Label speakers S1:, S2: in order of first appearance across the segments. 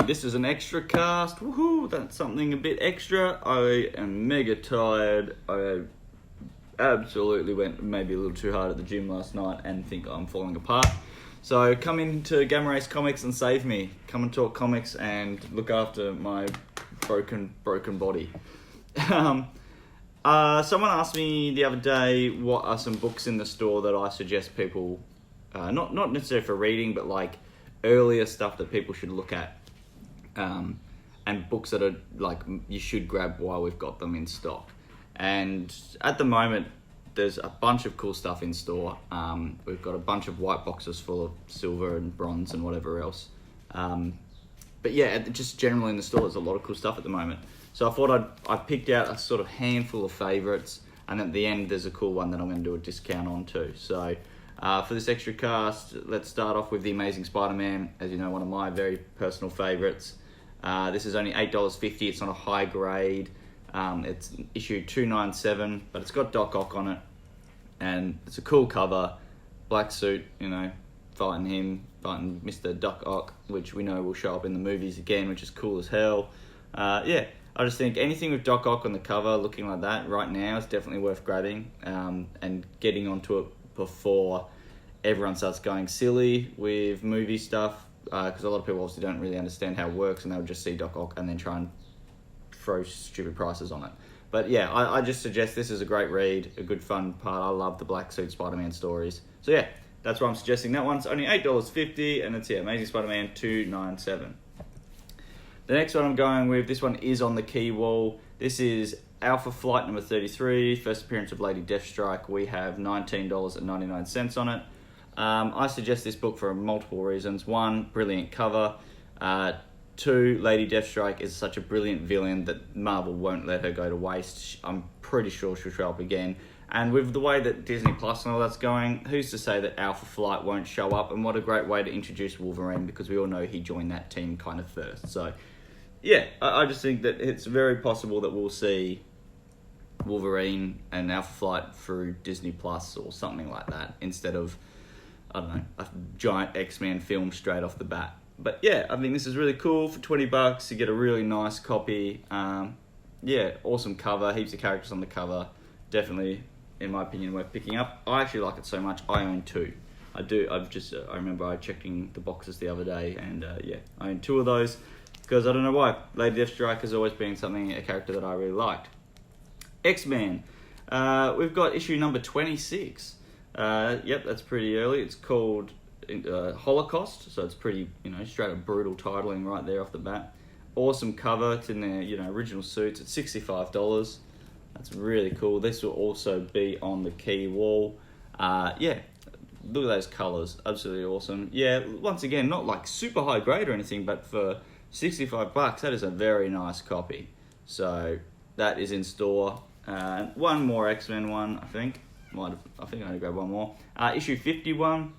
S1: this is an extra cast. Woohoo! That's something a bit extra. I am mega tired. I absolutely went maybe a little too hard at the gym last night and think I'm falling apart. So come into Gamma Race Comics and save me. Come and talk comics and look after my broken body. Someone asked me the other day what are some books in the store that I suggest people, not necessarily for reading, but like earlier stuff that people should look at, and books that are like you should grab while we've got them in stock. And at the moment, there's a bunch of cool stuff in store. We've got a bunch of white boxes full of silver and bronze and whatever else. But yeah, just generally in the store, there's a lot of cool stuff at the moment. So I thought I picked out a sort of handful of favourites, and at the end, there's a cool one that I'm going to do a discount on too. So for this extra cast, let's start off with The Amazing Spider-Man. As you know, one of my very personal favourites. This is only $8.50. It's not a high grade. It's issue 297, but it's got Doc Ock on it, and it's a cool cover. Black suit, fighting Mr. Doc Ock, which we know will show up in the movies again, which is cool as hell. I just think anything with Doc Ock on the cover looking like that right now is definitely worth grabbing, and getting onto it before everyone starts going silly with movie stuff, because a lot of people obviously don't really understand how it works, and they'll just see Doc Ock and then try and throw stupid prices on it. But yeah, I just suggest this is a great read, a good fun part. I love the Black Suit Spider-Man stories. So yeah, that's why I'm suggesting that one. It's only $8.50, and it's Amazing Spider-Man 297. The next one I'm going with, this one is on the key wall. This is Alpha Flight number 33, first appearance of Lady Deathstrike. We have $19.99 on it. I suggest this book for multiple reasons. One, brilliant cover. Two, Lady Deathstrike is such a brilliant villain that Marvel won't let her go to waste. I'm pretty sure she'll show up again. And with the way that Disney Plus and all that's going, who's to say that Alpha Flight won't show up? And what a great way to introduce Wolverine, because we all know he joined that team kind of first. So yeah, I just think that it's very possible that we'll see Wolverine and Alpha Flight through Disney Plus or something like that, instead of, I don't know, a giant X-Men film straight off the bat. But yeah, I think this is really cool. For $20, you get a really nice copy. Awesome cover, heaps of characters on the cover. Definitely, in my opinion, worth picking up. I actually like it so much, I own two. I do. I remember I checking the boxes the other day, and I own two of those, because I don't know why. Lady Deathstrike has always been a character that I really liked. X-Men. We've got issue number 26. That's pretty early. It's called Holocaust, so it's pretty, straight up brutal titling right there off the bat. Awesome cover. It's in their, original suits. It's $65. That's really cool. This will also be on the key wall. Look at those colors. Absolutely awesome. Yeah, once again, not like super high grade or anything, but for $65, that is a very nice copy. So that is in store. One more X-Men one, I think. I think I only grabbed one more. Issue 51.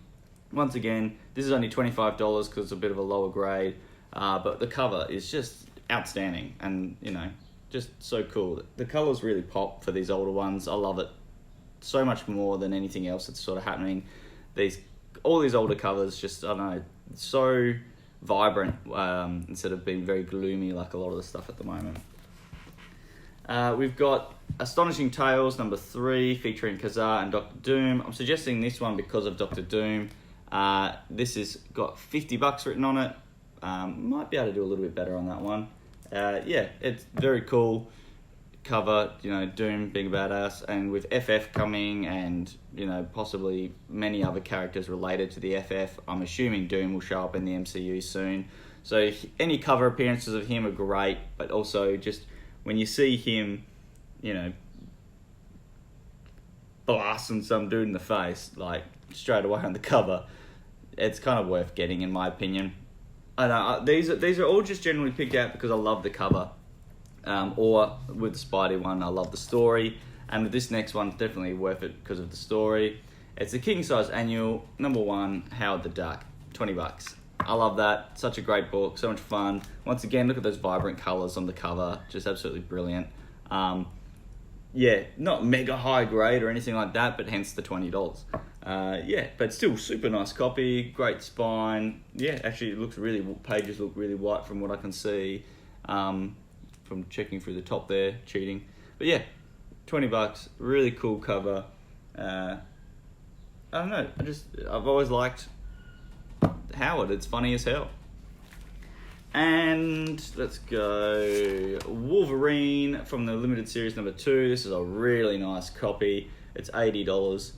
S1: Once again, this is only $25 because it's a bit of a lower grade, but the cover is just outstanding, and just so cool. The colors really pop for these older ones. I love it so much more than anything else that's sort of happening. All these older covers, just, I don't know, so vibrant, instead of being very gloomy like a lot of the stuff at the moment. We've got Astonishing Tales number 3, featuring Kazar and Doctor Doom. I'm suggesting this one because of Doctor Doom. This has got $50 written on it. Might be able to do a little bit better on that one. It's very cool cover, Doom being a badass, and with FF coming and, possibly many other characters related to the FF, I'm assuming Doom will show up in the MCU soon. So any cover appearances of him are great, but also just when you see him, blasting some dude in the face, like, straight away on the cover, it's kind of worth getting, in my opinion. I know these are all just generally picked out because I love the cover, or with the Spidey one, I love the story, and with this next one, definitely worth it because of the story. It's the King Size Annual, number 1, Howard the Duck, $20. I love that. Such a great book, so much fun. Once again, look at those vibrant colours on the cover, just absolutely brilliant. Not mega high grade or anything like that, but hence the $20. Yeah, but still super nice copy, great spine. Yeah, actually it looks really, pages look really white from what I can see from checking through the top there, cheating. But yeah, $20, really cool cover. I don't know, I've always liked Howard, it's funny as hell. And let's go Wolverine from the limited series number 2. This is a really nice copy. It's $80.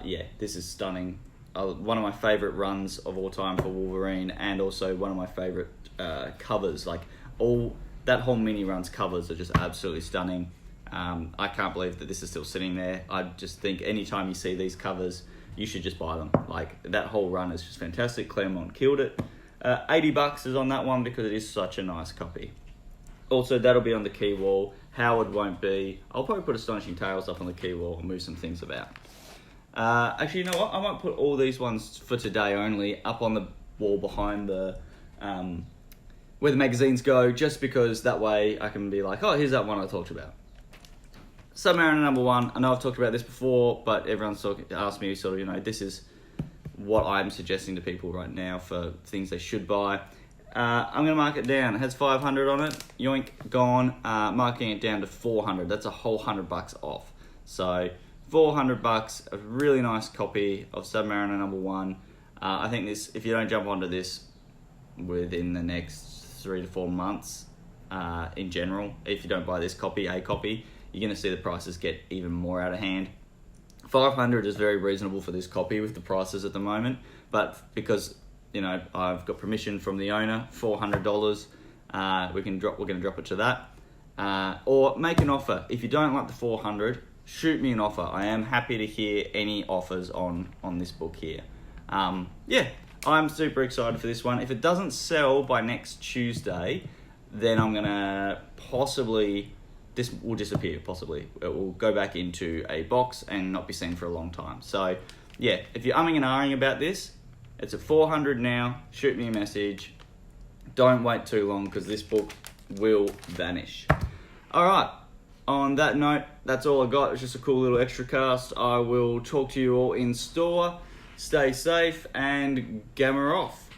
S1: Yeah, this is stunning. One of my favourite runs of all time for Wolverine, and also one of my favourite covers. Like that whole mini run's covers are just absolutely stunning. I can't believe that this is still sitting there. I just think anytime you see these covers, you should just buy them. Like, that whole run is just fantastic. Claremont killed it. $80 is on that one because it is such a nice copy. Also, that'll be on the key wall. Howard won't be. I'll probably put Astonishing Tales up on the key wall and move some things about. Actually, you know what? I might put all these ones for today only up on the wall behind the where the magazines go, just because that way I can be like, oh, here's that one I talked about. Submariner number 1. I know I've talked about this before, but everyone's asked me sort of, you know, this is what I'm suggesting to people right now for things they should buy. I'm going to mark it down. It has 500 on it. Yoink, gone. Marking it down to 400. That's a whole $100 off. So $400, a really nice copy of Submariner number 1. I think this, if you don't jump onto this within the next 3 to 4 months, in general, if you don't buy this copy, you're going to see the prices get even more out of hand. 500 is very reasonable for this copy with the prices at the moment, but because, you know, I've got permission from the owner, $400, we're going to drop it to that. Or make an offer. If you don't like the 400, shoot me an offer. I am happy to hear any offers on this book here. Yeah, I'm super excited for this one. If it doesn't sell by next Tuesday, then I'm going to this will disappear, possibly. It will go back into a box and not be seen for a long time. So, yeah, if you're umming and ahhing about this, it's at 400 now. Shoot me a message. Don't wait too long, because this book will vanish. All right. On that note, that's all I got. It's just a cool little extra cast. I will talk to you all in store. Stay safe and gamma off.